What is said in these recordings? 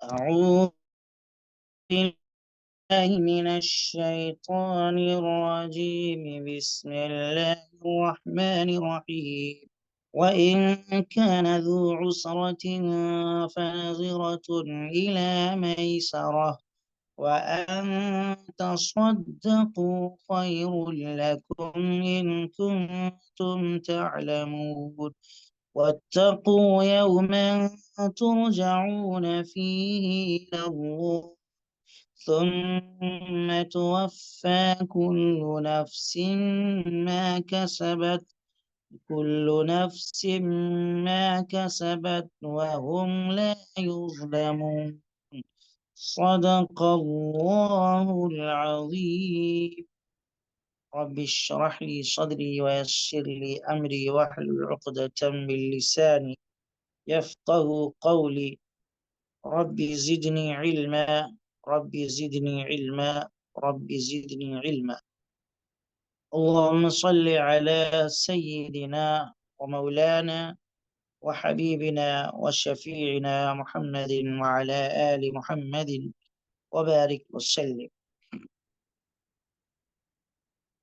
أعوذ بالله من الشيطان الرجيم. بسم الله الرحمن الرحيم. وإن كان ذو عسرة فنظرة إلى ميسرة وأن تصدقوا خير لكم إن كنتم تعلمون. واتقوا يوما ترجعون فيه إلى الله ثم توفى كل نفس ما كسبت وهم لا يظلمون. صدق الله العظيم. رب اشرح لي صدري ويسر لي أمري واحلل عقدة من لساني يفقه قولي. رب زدني علما. رب زدني علما. رب زدني علما. اللهم صل على سيدنا ومولانا وحبيبنا وشفيعنا محمد وعلى آل محمد وبارك وسلم.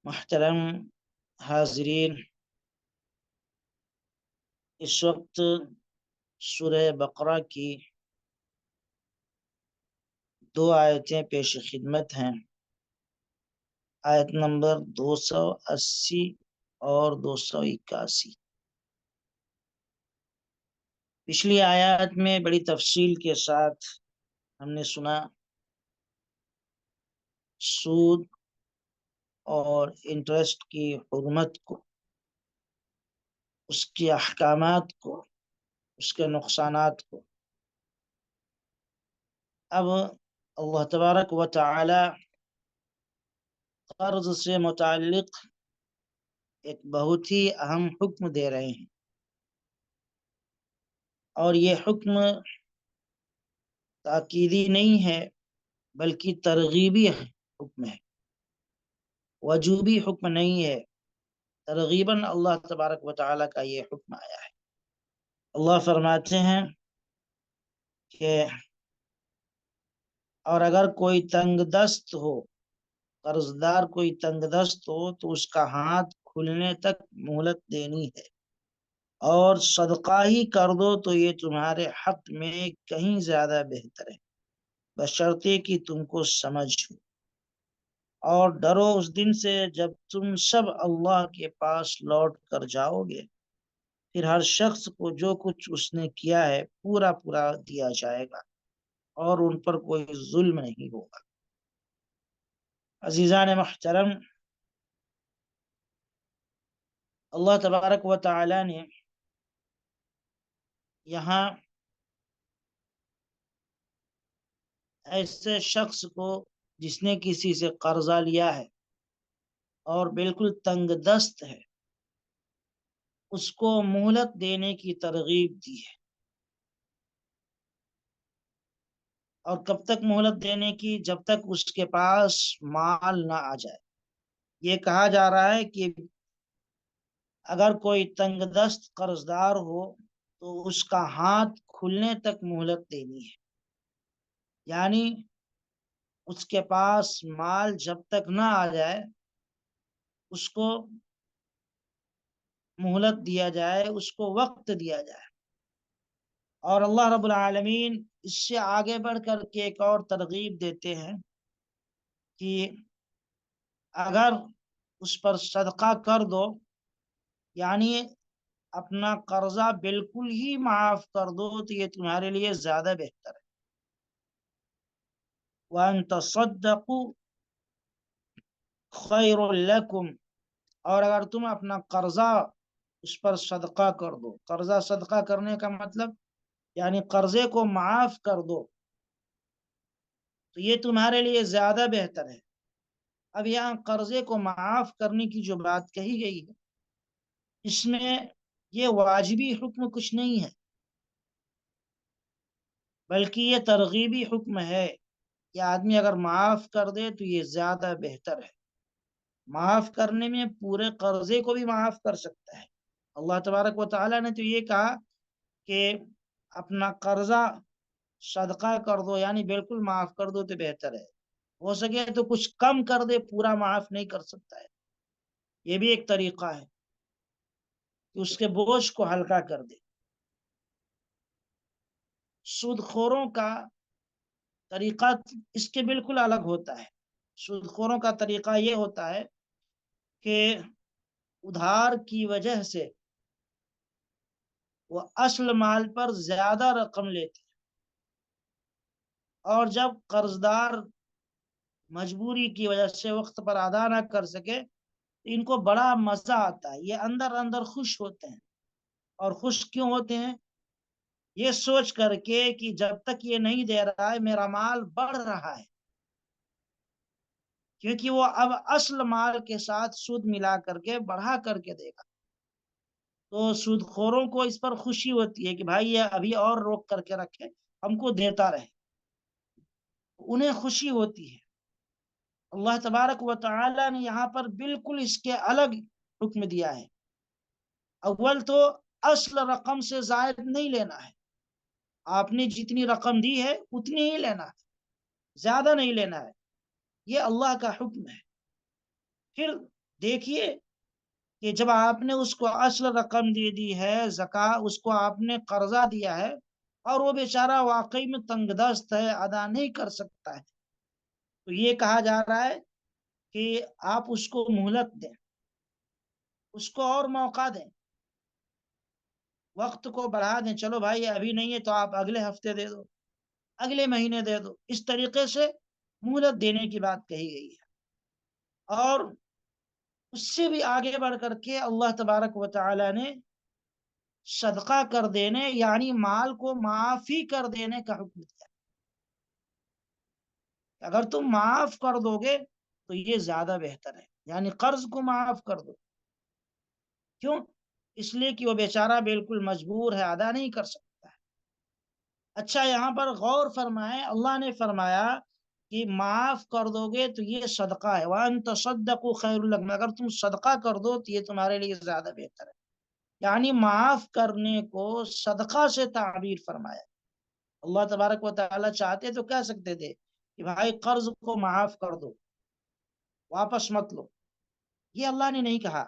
محترم حاضرین، اس وقت سورہ بقرہ کی 2 آیتیں پیش خدمت ہیں، آیت نمبر 280 اور 281۔ پچھلی آیات میں بڑی تفصیل کے ساتھ ہم نے سنا سود اور انٹرسٹ کی حرمت کو، اس کے احکامات کو، اس کے نقصانات کو۔ اب اللہ تبارک و تعالی قرض سے متعلق ایک بہت ہی اہم حکم دے رہے ہیں، اور یہ حکم تاکیدی نہیں ہے بلکہ ترغیبی حکم ہے، وجوبی حکم نہیں ہے، ترغیباً اللہ تبارک و تعالی کا یہ حکم آیا ہے۔ اللہ فرماتے ہیں کہ اور اگر کوئی تنگ دست ہو، قرض دار کوئی تنگ دست ہو تو اس کا ہاتھ کھلنے تک مہلت دینی ہے، اور صدقہ ہی کر دو تو یہ تمہارے حق میں کہیں زیادہ بہتر ہے، بشرطے کہ تم کو سمجھ ہو۔ اور ڈرو اس دن سے جب تم سب اللہ کے پاس لوٹ کر جاؤ گے، پھر ہر شخص کو جو کچھ اس نے کیا ہے پورا پورا دیا جائے گا، اور ان پر کوئی ظلم نہیں ہوگا۔ عزیزان محترم، اللہ تبارک و تعالی نے یہاں ایسے شخص کو جس نے کسی سے قرضہ لیا ہے اور بالکل تنگ دست ہے، اس کو مہلت دینے کی ترغیب دی ہے۔ اور کب تک مہلت دینے کی؟ جب تک اس کے پاس مال نہ آ جائے۔ یہ کہا جا رہا ہے کہ اگر کوئی تنگ دست قرض دار ہو تو اس کا ہاتھ کھلنے تک مہلت دینی ہے، یعنی اس کے پاس مال جب تک نہ آ جائے اس کو مہلت دیا جائے، اس کو وقت دیا جائے۔ اور اللہ رب العالمین اس سے آگے بڑھ کر کے ایک اور ترغیب دیتے ہیں کہ اگر اس پر صدقہ کر دو، یعنی اپنا قرضہ بالکل ہی معاف کر دو، تو یہ تمہارے لیے زیادہ بہتر ہے۔ وَأَن تَصَدَّقُوا خَيْرٌ لَكُمْ، اور اگر تم اپنا قرضہ اس پر صدقہ کر دو، قرضہ صدقہ کرنے کا مطلب یعنی قرضے کو معاف کر دو، تو یہ تمہارے لیے زیادہ بہتر ہے۔ اب یہاں قرضے کو معاف کرنے کی جو بات کہی گئی ہے، اس میں یہ واجبی حکم کچھ نہیں ہے، بلکہ یہ ترغیبی حکم ہے کہ آدمی اگر معاف کر دے تو یہ زیادہ بہتر ہے۔ معاف کرنے میں پورے قرضے کو بھی معاف کر سکتا ہے۔ اللہ تبارک و تعالی نے تو یہ کہا کہ اپنا قرضہ صدقہ کر دو یعنی بالکل معاف کر دو تو بہتر ہے، ہو سکے تو کچھ کم کر دے، پورا معاف نہیں کر سکتا ہے، یہ بھی ایک طریقہ ہے کہ اس کے بوجھ کو ہلکا کر دے۔ سود خوروں کا طریقہ اس کے بالکل الگ ہوتا ہے۔ سود خوروں کا طریقہ یہ ہوتا ہے کہ ادھار کی وجہ سے وہ اصل مال پر زیادہ رقم لیتے ہیں، اور جب قرضدار مجبوری کی وجہ سے وقت پر ادا نہ کر سکے تو ان کو بڑا مزہ آتا ہے، یہ اندر اندر خوش ہوتے ہیں۔ اور خوش کیوں ہوتے ہیں؟ یہ سوچ کر کے کہ جب تک یہ نہیں دے رہا ہے میرا مال بڑھ رہا ہے، کیونکہ وہ اب اصل مال کے ساتھ سود ملا کر کے بڑھا کر کے دے گا، تو سود خوروں کو اس پر خوشی ہوتی ہے کہ بھائی یہ ابھی اور روک کر کے رکھے، ہم کو دیتا رہے، انہیں خوشی ہوتی ہے۔ اللہ تبارک و تعالی نے یہاں پر بالکل اس کے الگ حکم دیا ہے۔ اول تو اصل رقم سے زائد نہیں لینا ہے، آپ نے جتنی رقم دی ہے اتنی ہی لینا ہے، زیادہ نہیں لینا ہے، یہ اللہ کا حکم ہے۔ پھر دیکھیے کہ جب آپ نے اس کو اصل رقم دے دی ہے، اس کو آپ نے قرضہ دیا ہے، اور وہ بیچارہ واقعی میں تنگ دست ہے، ادا نہیں کر سکتا ہے، تو یہ کہا جا رہا ہے کہ آپ اس کو مہلت دیں، اس کو اور موقع دیں، وقت کو بڑھا دیں، چلو بھائی ابھی نہیں ہے تو آپ اگلے ہفتے دے دو، اگلے مہینے دے دو، اس طریقے سے مہلت دینے کی بات کہی گئی ہے۔ اور اس سے بھی آگے بڑھ کر کے اللہ تبارک و تعالی نے صدقہ کر دینے یعنی مال کو معافی کر دینے کا حکم دیا۔ اگر تم معاف کر دو گے تو یہ زیادہ بہتر ہے، یعنی قرض کو معاف کر دو، کیوں؟ اس لیے کہ وہ بیچارہ بالکل مجبور ہے، ادا نہیں کر سکتا ہے۔ اچھا یہاں پر غور فرمائیں، اللہ نے فرمایا کہ معاف کر دو گے تو یہ صدقہ ہے، وَأَن تَصَدَّقُوا خَيْرٌ لَكُمْ، اگر تم صدقہ کر دو تو یہ تمہارے لیے زیادہ بہتر ہے، یعنی معاف کرنے کو صدقہ سے تعبیر فرمایا۔ اللہ تبارک و تعالی چاہتے تو کہہ سکتے تھے کہ بھائی قرض کو معاف کر دو، واپس مت لو، یہ اللہ نے نہیں کہا۔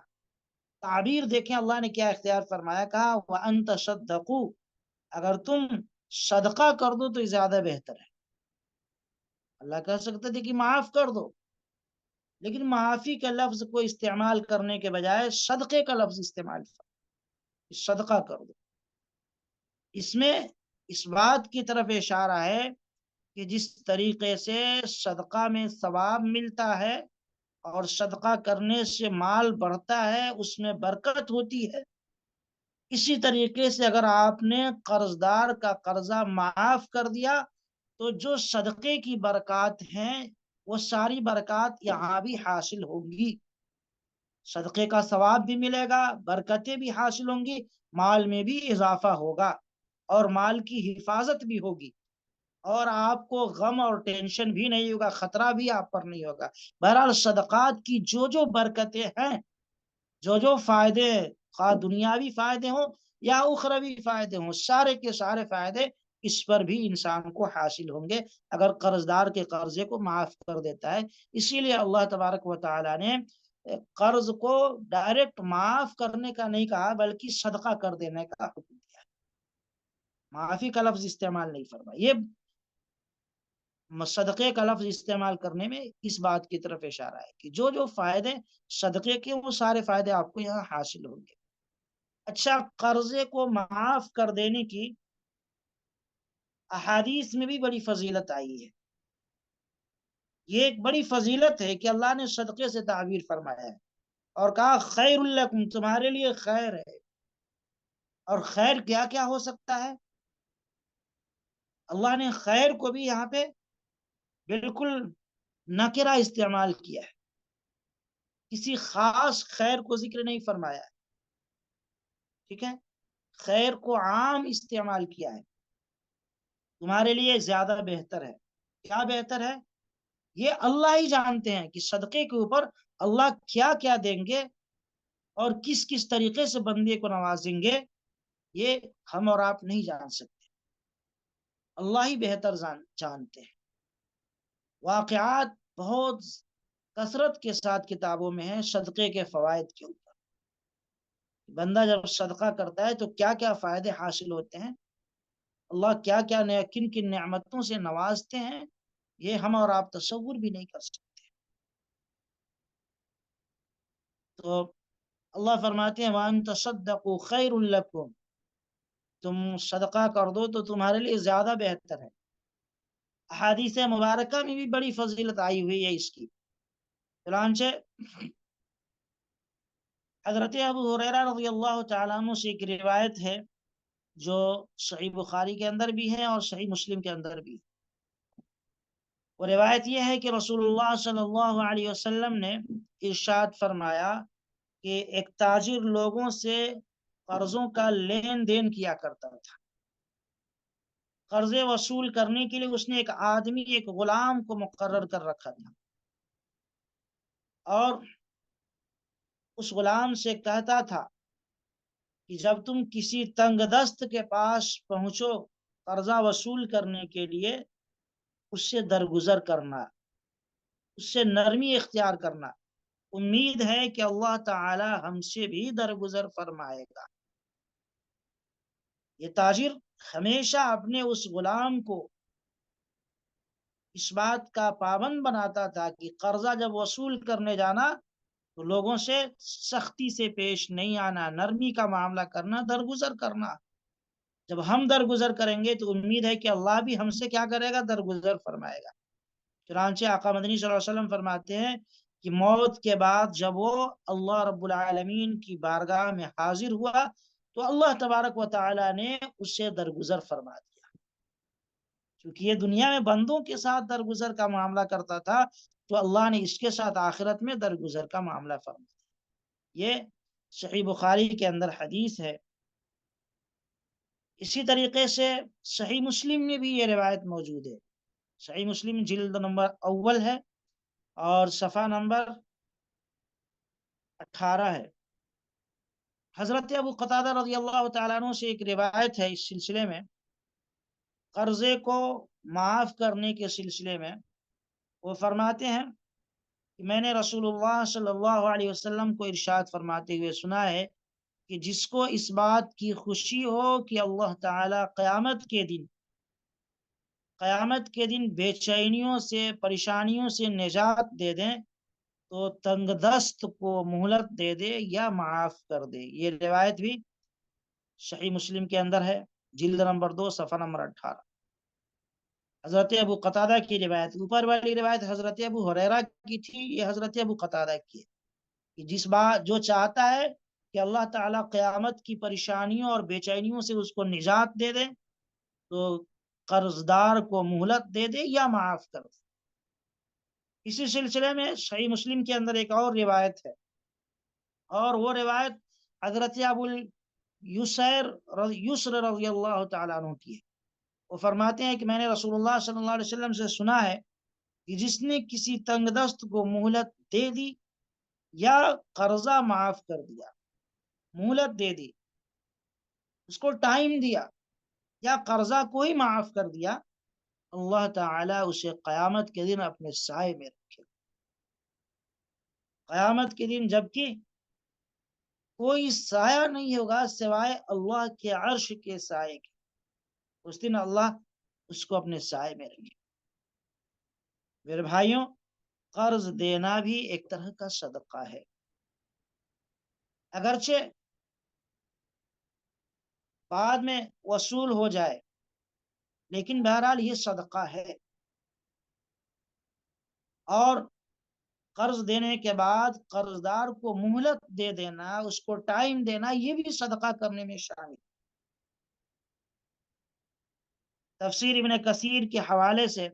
تعبیر دیکھیں اللہ نے کیا اختیار فرمایا، کہا وَأَن تَصَدَّقُوا، اگر تم صدقہ کر دو تو یہ زیادہ بہتر ہے۔ اللہ کہہ سکتے تھے کہ معاف کر دو، لیکن معافی کا لفظ کو استعمال کرنے کے بجائے صدقے کا لفظ استعمال فرمایا، صدقہ کر دو۔ اس میں اس بات کی طرف اشارہ ہے کہ جس طریقے سے صدقہ میں ثواب ملتا ہے اور صدقہ کرنے سے مال بڑھتا ہے، اس میں برکت ہوتی ہے، اسی طریقے سے اگر آپ نے قرض دار کا قرضہ معاف کر دیا تو جو صدقے کی برکات ہیں وہ ساری برکات یہاں بھی حاصل ہوں گی، صدقے کا ثواب بھی ملے گا، برکتیں بھی حاصل ہوں گی، مال میں بھی اضافہ ہوگا، اور مال کی حفاظت بھی ہوگی، اور آپ کو غم اور ٹینشن بھی نہیں ہوگا، خطرہ بھی آپ پر نہیں ہوگا۔ بہرحال صدقات کی جو برکتیں ہیں، جو فائدے، خواہ دنیاوی فائدے ہوں یا اخروی فائدے ہوں، سارے کے سارے فائدے اس پر بھی انسان کو حاصل ہوں گے اگر قرض دار کے قرضے کو معاف کر دیتا ہے۔ اسی لیے اللہ تبارک و تعالی نے قرض کو ڈائریکٹ معاف کرنے کا نہیں کہا بلکہ صدقہ کر دینے کا حکم دیا، معافی کا لفظ استعمال نہیں فرمایا۔ یہ صدقے کا لفظ استعمال کرنے میں اس بات کی طرف اشارہ ہے کہ جو فائدے صدقے کے وہ سارے فائدے آپ کو یہاں حاصل ہوں گے۔ اچھا قرضے کو معاف کر دینے کی احادیث میں بھی بڑی فضیلت آئی ہے، یہ ایک بڑی فضیلت ہے کہ اللہ نے صدقے سے تعبیر فرمایا ہے اور کہا خیر لکم، تمہارے لیے خیر ہے، اور خیر کیا کیا ہو سکتا ہے؟ اللہ نے خیر کو بھی یہاں پہ بالکل نکرہ استعمال کیا ہے، کسی خاص خیر کو ذکر نہیں فرمایا ہے، ٹھیک ہے، خیر کو عام استعمال کیا ہے، تمہارے لیے زیادہ بہتر ہے۔ کیا بہتر ہے؟ یہ اللہ ہی جانتے ہیں کہ صدقے کے اوپر اللہ کیا کیا دیں گے اور کس کس طریقے سے بندے کو نوازیں گے، یہ ہم اور آپ نہیں جان سکتے۔ اللہ ہی بہتر جانتے ہیں۔ واقعات بہت کثرت کے ساتھ کتابوں میں ہیں صدقے کے فوائد کے اوپر۔ بندہ جب صدقہ کرتا ہے تو کیا کیا فائدے حاصل ہوتے ہیں، اللہ کیا کیا کن کن نعمتوں سے نوازتے ہیں، یہ ہم اور آپ تصور بھی نہیں کر سکتے۔ تو اللہ فرماتے ہیں وَأَن تَصَدَّقُوا خَيْرٌ لَكُمْ، تم صدقہ کر دو تو تمہارے لیے زیادہ بہتر ہے۔ احادیث مبارکہ میں بھی بڑی فضیلت آئی ہوئی ہے اس کی۔ چنانچہ حضرت ابو ہریرہ رضی اللہ تعالیٰ عنہ سے ایک روایت ہے جو صحیح بخاری کے اندر بھی ہے اور صحیح مسلم کے اندر بھی۔ وہ روایت یہ ہے کہ رسول اللہ صلی اللہ علیہ وسلم نے ارشاد فرمایا کہ ایک تاجر لوگوں سے قرضوں کا لین دین کیا کرتا تھا۔ قرضے وصول کرنے کے لیے اس نے ایک آدمی، ایک غلام کو مقرر کر رکھا تھا، اور اس غلام سے کہتا تھا کہ جب تم کسی تنگ دست کے پاس پہنچو قرضہ وصول کرنے کے لیے، اس سے درگزر کرنا، اس سے نرمی اختیار کرنا، امید ہے کہ اللہ تعالی ہم سے بھی درگزر فرمائے گا۔ یہ تاجر ہمیشہ اپنے اس غلام کو اس بات کا پابند بناتا تھا کہ قرضہ جب وصول کرنے جانا تو لوگوں سے سختی سے پیش نہیں آنا، نرمی کا معاملہ کرنا، درگزر کرنا۔ جب ہم درگزر کریں گے تو امید ہے کہ اللہ بھی ہم سے کیا کرے گا، درگزر فرمائے گا۔ چنانچہ آقا مدنی صلی اللہ علیہ وسلم فرماتے ہیں کہ موت کے بعد جب وہ اللہ رب العالمین کی بارگاہ میں حاضر ہوا تو اللہ تبارک و تعالی نے اس سے درگزر فرما دیا، کیونکہ یہ دنیا میں بندوں کے ساتھ درگزر کا معاملہ کرتا تھا تو اللہ نے اس کے ساتھ آخرت میں درگزر کا معاملہ فرما دیا۔ یہ صحیح بخاری کے اندر حدیث ہے۔ اسی طریقے سے صحیح مسلم میں بھی یہ روایت موجود ہے۔ صحیح مسلم جلد نمبر اول ہے اور صفحہ نمبر 18 ہے۔ حضرت ابو قتادہ رضی اللہ تعالیٰ عنہ سے ایک روایت ہے اس سلسلے میں، قرضے کو معاف کرنے کے سلسلے میں۔ وہ فرماتے ہیں کہ میں نے رسول اللہ صلی اللہ علیہ وسلم کو ارشاد فرماتے ہوئے سنا ہے کہ جس کو اس بات کی خوشی ہو کہ اللہ تعالی قیامت کے دن بے چینیوں سے، پریشانیوں سے نجات دے دیں تو تنگ دست کو مہلت دے دے یا معاف کر دے۔ یہ روایت بھی صحیح مسلم کے اندر ہے، جلد نمبر 2 صفحہ نمبر 18۔ حضرت ابو قتادہ کی روایت، اوپر والی روایت حضرت ابو ہریرہ کی تھی، یہ حضرت ابو قتادہ کی ہے کہ جس بات جو چاہتا ہے کہ اللہ تعالیٰ قیامت کی پریشانیوں اور بے چینیوں سے اس کو نجات دے دے تو قرض دار کو مہلت دے دے یا معاف کر دے۔ اسی سلسلے میں صحیح مسلم کے اندر ایک اور روایت ہے، اور وہ روایت حضرت ابو یسر رضی اللہ تعالیٰ عنہ کی ہے۔ وہ فرماتے ہیں کہ میں نے رسول اللہ صلی اللہ علیہ وسلم سے سنا ہے کہ جس نے کسی تنگ دست کو مہلت دے دی یا قرضہ معاف کر دیا، مہلت دے دی، اس کو ٹائم دیا یا قرضہ کو ہی معاف کر دیا، اللہ تعالیٰ اسے قیامت کے دن اپنے سائے میں رکھے۔ قیامت کے دن جبکہ کوئی سایہ نہیں ہوگا سوائے اللہ کے عرش کے سائے کے، اس دن اللہ اس کو اپنے سائے میں رکھے۔ میرے بھائیوں، قرض دینا بھی ایک طرح کا صدقہ ہے، اگرچہ بعد میں وصول ہو جائے لیکن بہرحال یہ صدقہ ہے۔ اور قرض دینے کے بعد قرض دار کو مہلت دے دینا، اس کو ٹائم دینا، یہ بھی صدقہ کرنے میں شامل۔ تفسیر ابن کثیر کے حوالے سے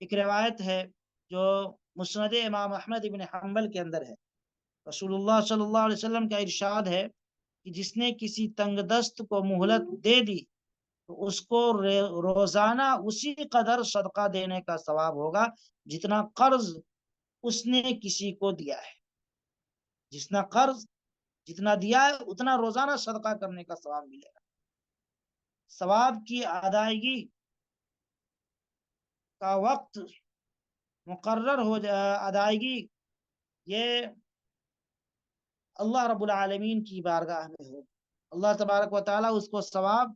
ایک روایت ہے جو مسند امام احمد ابن حنبل کے اندر ہے۔ رسول اللہ صلی اللہ علیہ وسلم کا ارشاد ہے کہ جس نے کسی تنگ دست کو مہلت دے دی تو اس کو روزانہ اسی قدر صدقہ دینے کا ثواب ہوگا جتنا قرض اس نے کسی کو دیا ہے۔ جتنا قرض جتنا دیا ہے اتنا روزانہ صدقہ کرنے کا ثواب ملے گا۔ ثواب کی ادائیگی کا وقت مقرر ہو جائے، ادائیگی یہ اللہ رب العالمین کی بارگاہ میں ہو، اللہ تبارک و تعالیٰ اس کو ثواب،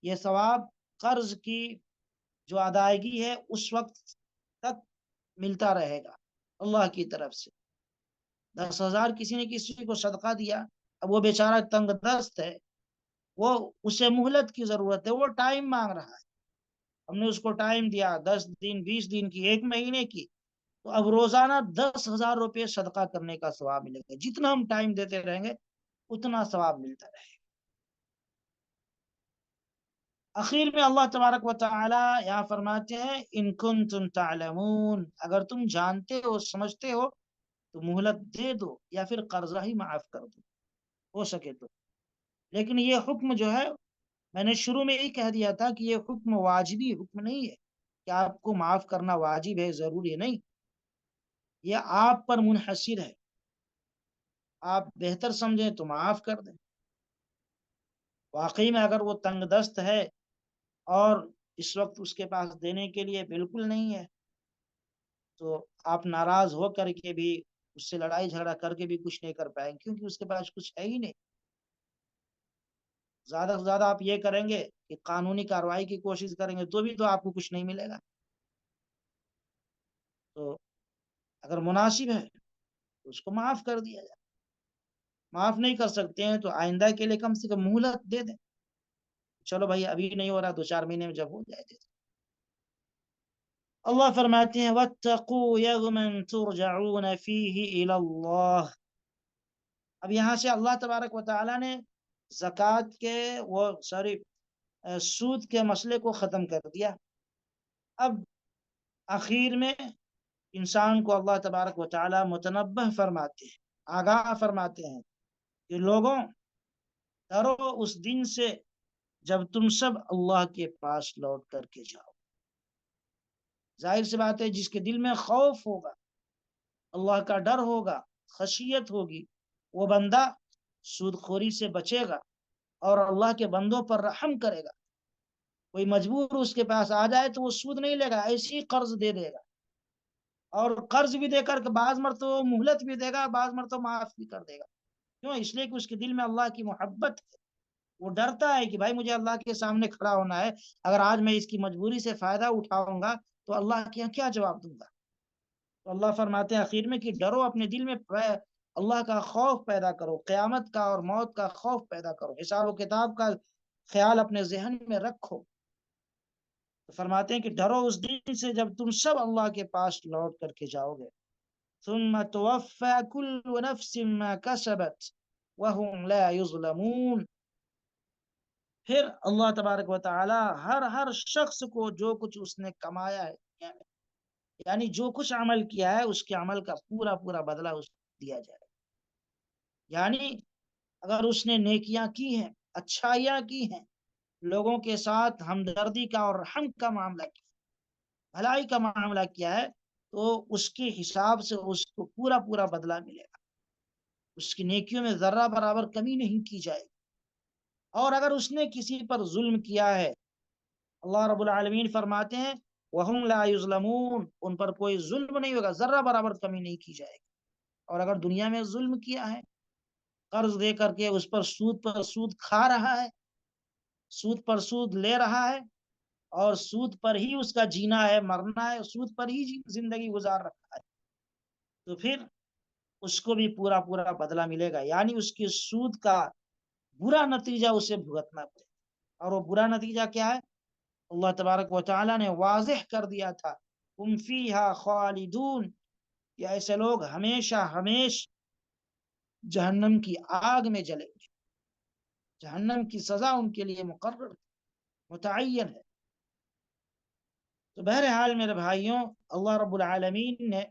یہ ثواب قرض کی جو ادائیگی ہے اس وقت تک ملتا رہے گا اللہ کی طرف سے۔ 10,000 کسی نے کسی کو صدقہ دیا، اب وہ بیچارہ تنگ دست ہے، وہ اسے مہلت کی ضرورت ہے، وہ ٹائم مانگ رہا ہے، ہم نے اس کو ٹائم دیا 10 دن 20 دن کی، 1 مہینے کی، تو اب روزانہ 10,000 روپے صدقہ کرنے کا ثواب ملے گا، جتنا ہم ٹائم دیتے رہیں گے اتنا ثواب ملتا رہے گا۔ اخیر میں اللہ تبارک و تعالی یہاں فرماتے ہیں ان کنتم تعلمون، اگر تم جانتے ہو سمجھتے ہو تو مہلت دے دو یا پھر قرضہ ہی معاف کر دو ہو سکے تو۔ لیکن یہ حکم جو ہے، میں نے شروع میں یہی کہہ دیا تھا کہ یہ حکم واجبی حکم نہیں ہے کہ آپ کو معاف کرنا واجب ہے، ضروری نہیں، یہ آپ پر منحصر ہے، آپ بہتر سمجھیں تو معاف کر دیں۔ واقعی میں اگر وہ تنگ دست ہے اور اس وقت اس کے پاس دینے کے لیے بالکل نہیں ہے، تو آپ ناراض ہو کر کے بھی، اس سے لڑائی جھگڑا کر کے بھی کچھ نہیں کر پائیں، کیونکہ اس کے پاس کچھ ہے ہی نہیں۔ زیادہ سے زیادہ آپ یہ کریں گے کہ قانونی کارروائی کی کوشش کریں گے، تو بھی تو آپ کو کچھ نہیں ملے گا۔ تو اگر مناسب ہے تو اس کو معاف کر دیا جائے، معاف نہیں کر سکتے ہیں تو آئندہ کے لیے کم سے کم مہلت دے دیں، چلو بھائی ابھی نہیں ہو رہا، 2 4 مہینے میں جب ہو جائے دے دیں۔ اللہ فرماتے ہیں وَاتَّقُوا يَوْمًا تُرْجَعُونَ فِيهِ إِلَى اللَّهِ۔ اب یہاں سے اللہ تبارک و تعالیٰ نے زکوٰۃ کے سود کے مسئلے کو ختم کر دیا۔ اب آخر میں انسان کو اللہ تبارک و تعالیٰ متنبہ فرماتے ہیں، آگاہ فرماتے ہیں کہ لوگوں ڈرو اس دن سے جب تم سب اللہ کے پاس لوٹ کر کے جاؤ۔ ظاہر سی بات ہے جس کے دل میں خوف ہوگا، اللہ کا ڈر ہوگا، خشیت ہوگی، وہ بندہ سود خوری سے بچے گا اور اللہ کے بندوں پر رحم کرے گا۔ کوئی مجبور اس کے پاس آ جائے تو وہ سود نہیں لے گا، ایسے ہی قرض دے دے گا، اور قرض بھی دے کر کے بعض مرتبہ مہلت بھی دے گا، بعض مرتبہ معاف بھی کر دے گا۔ کیوں؟ اس لیے کہ اس کے دل میں اللہ کی محبت ہے، وہ ڈرتا ہے کہ بھائی مجھے اللہ کے سامنے کھڑا ہونا ہے، اگر آج میں اس کی مجبوری سے فائدہ اٹھاؤں گا تو اللہ کے یہاں کیا جواب دوں گا۔ تو اللہ فرماتے ہیں آخر میں کہ ڈرو، اپنے دل میں اللہ کا خوف پیدا کرو، قیامت کا اور موت کا خوف پیدا کرو، حساب و کتاب کا خیال اپنے ذہن میں رکھو۔ تو فرماتے ہیں کہ ڈرو اس دن سے جب تم سب اللہ کے پاس لوٹ کر کے جاؤ گے۔ ثم توفى كل نفس ما كسبت وهم لا يظلمون۔ پھر اللہ تبارک و تعالی ہر شخص کو جو کچھ اس نے کمایا ہے، یعنی جو کچھ عمل کیا ہے اس کے عمل کا پورا پورا بدلہ اس کو دیا جائے۔ یعنی اگر اس نے نیکیاں کی ہیں، اچھائیاں کی ہیں، لوگوں کے ساتھ ہمدردی کا اور رحم کا معاملہ کیا، بھلائی کا معاملہ کیا ہے، تو اس کے حساب سے اس کو پورا پورا بدلہ ملے گا، اس کی نیکیوں میں ذرہ برابر کمی نہیں کی جائے گی۔ اور اگر اس نے کسی پر ظلم کیا ہے، اللہ رب العالمین فرماتے ہیں وَهُمْ لَا يُظْلَمُونَ، ان پر کوئی ظلم نہیں ہوگا، ذرہ برابر کمی نہیں کی جائے گی۔ اور اگر دنیا میں ظلم کیا ہے، قرض دے کر کے اس پر سود کھا رہا ہے، سود پر سود لے رہا ہے، اور سود پر ہی اس کا جینا ہے، مرنا ہے، سود پر ہی زندگی گزار رکھا ہے، تو پھر اس کو بھی پورا پورا بدلہ ملے گا، یعنی اس کی سود کا برا نتیجہ اسے بھگتنا پڑے گا۔ اور وہ برا نتیجہ کیا ہے؟ اللہ تبارک و تعالیٰ نے واضح کر دیا تھا ہم فیہا خالدون، کہ ایسے لوگ ہمیشہ جہنم کی آگ میں جلیں گے، جہنم کی سزا ان کے لیے مقرر متعین ہے۔ تو بہرحال میرے بھائیوں، اللہ رب العالمین نے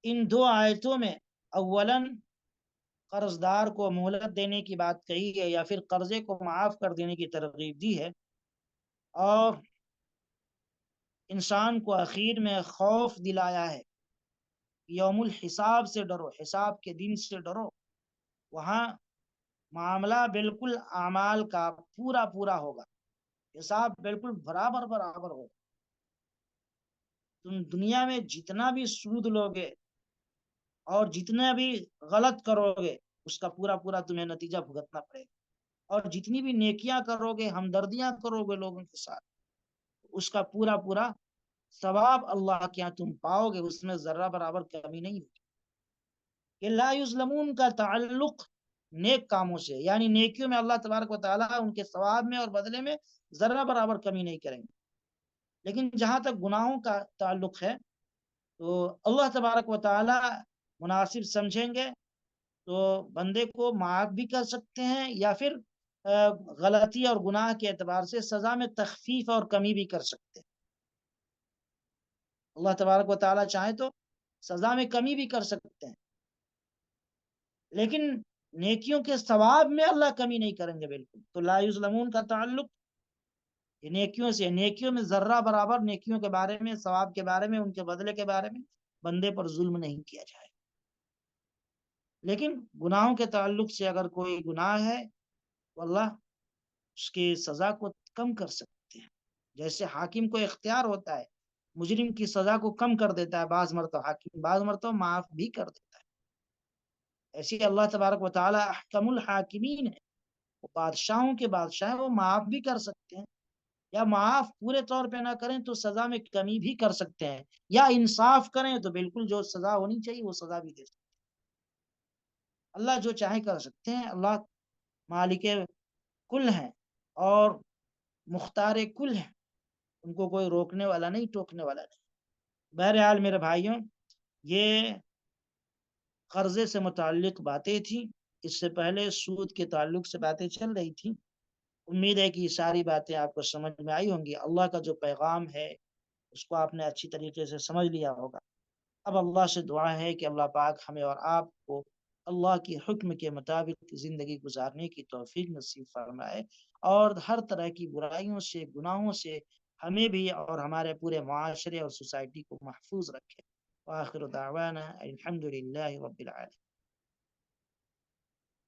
ان 2 آیتوں میں اولاً قرض دار کو مہلت دینے کی بات کہی ہے یا پھر قرضے کو معاف کر دینے کی ترغیب دی ہے، اور انسان کو اخیر میں خوف دلایا ہے، یوم الحساب سے ڈرو، حساب کے دن سے ڈرو، وہاں معاملہ بالکل اعمال کا پورا پورا ہوگا، حساب بالکل برابر برابر ہو. تم دنیا میں جتنا بھی سود لوگے اور جتنا بھی غلط کرو گے اس کا پورا پورا تمہیں نتیجہ بھگتنا پڑے گا. اور جتنی بھی نیکیاں کرو گے، ہمدردیاں کرو گے لوگوں کے ساتھ، اس کا پورا پورا ثواب اللہ کے یہاں تم پاؤ گے، اس میں ذرہ برابر کمی نہیں ہوگی. کہ لا یظلمون کا تعلق نیک کاموں سے، یعنی نیکیوں میں اللہ تبارک و تعالیٰ ان کے ثواب میں اور بدلے میں ذرہ برابر کمی نہیں کریں گے. لیکن جہاں تک گناہوں کا تعلق ہے تو اللہ تبارک و تعالیٰ مناسب سمجھیں گے تو بندے کو معاف بھی کر سکتے ہیں، یا پھر غلطی اور گناہ کے اعتبار سے سزا میں تخفیف اور کمی بھی کر سکتے ہیں. اللہ تبارک و تعالیٰ چاہے تو سزا میں کمی بھی کر سکتے ہیں، لیکن نیکیوں کے ثواب میں اللہ کمی نہیں کریں گے بالکل. تو لا یظلمون کا تعلق یہ نیکیوں سے، نیکیوں میں ذرہ برابر، نیکیوں کے بارے میں، ثواب کے بارے میں، ان کے بدلے کے بارے میں بندے پر ظلم نہیں کیا جائے. لیکن گناہوں کے تعلق سے اگر کوئی گناہ ہے تو اللہ اس کی سزا کو کم کر سکتے ہیں. جیسے حاکم کو اختیار ہوتا ہے مجرم کی سزا کو کم کر دیتا ہے، بعض مرتبہ حاکم بعض مرتبہ معاف بھی کر دیتا ہے. ایسے اللہ تبارک و تعالی احکم الحاکمین ہے، وہ بادشاہوں کے بادشاہ ہیں، وہ معاف بھی کر سکتے ہیں، یا معاف پورے طور پہ نہ کریں تو سزا میں کمی بھی کر سکتے ہیں، یا انصاف کریں تو بالکل جو سزا ہونی چاہیے وہ سزا بھی دے سکتے ہیں. اللہ جو چاہے کر سکتے ہیں. اللہ مالک کل ہیں اور مختار کل ہیں، ان کو کوئی روکنے والا نہیں، ٹوکنے والا نہیں. بہرحال میرے بھائیوں، یہ قرضے سے متعلق باتیں تھیں. اس سے پہلے سود کے تعلق سے باتیں چل رہی تھیں. امید ہے کہ یہ ساری باتیں آپ کو سمجھ میں آئی ہوں گی. اللہ کا جو پیغام ہے اس کو آپ نے اچھی طریقے سے سمجھ لیا ہوگا. اب اللہ سے دعا ہے کہ اللہ پاک ہمیں اور آپ کو اللہ کی حکم کے مطابق زندگی گزارنے کی توفیق نصیب فرمائے، اور ہر طرح کی برائیوں سے، گناہوں سے ہمیں بھی اور ہمارے پورے معاشرے اور سوسائٹی کو محفوظ رکھے. وآخر دعوانا الحمد للہ رب العالمین.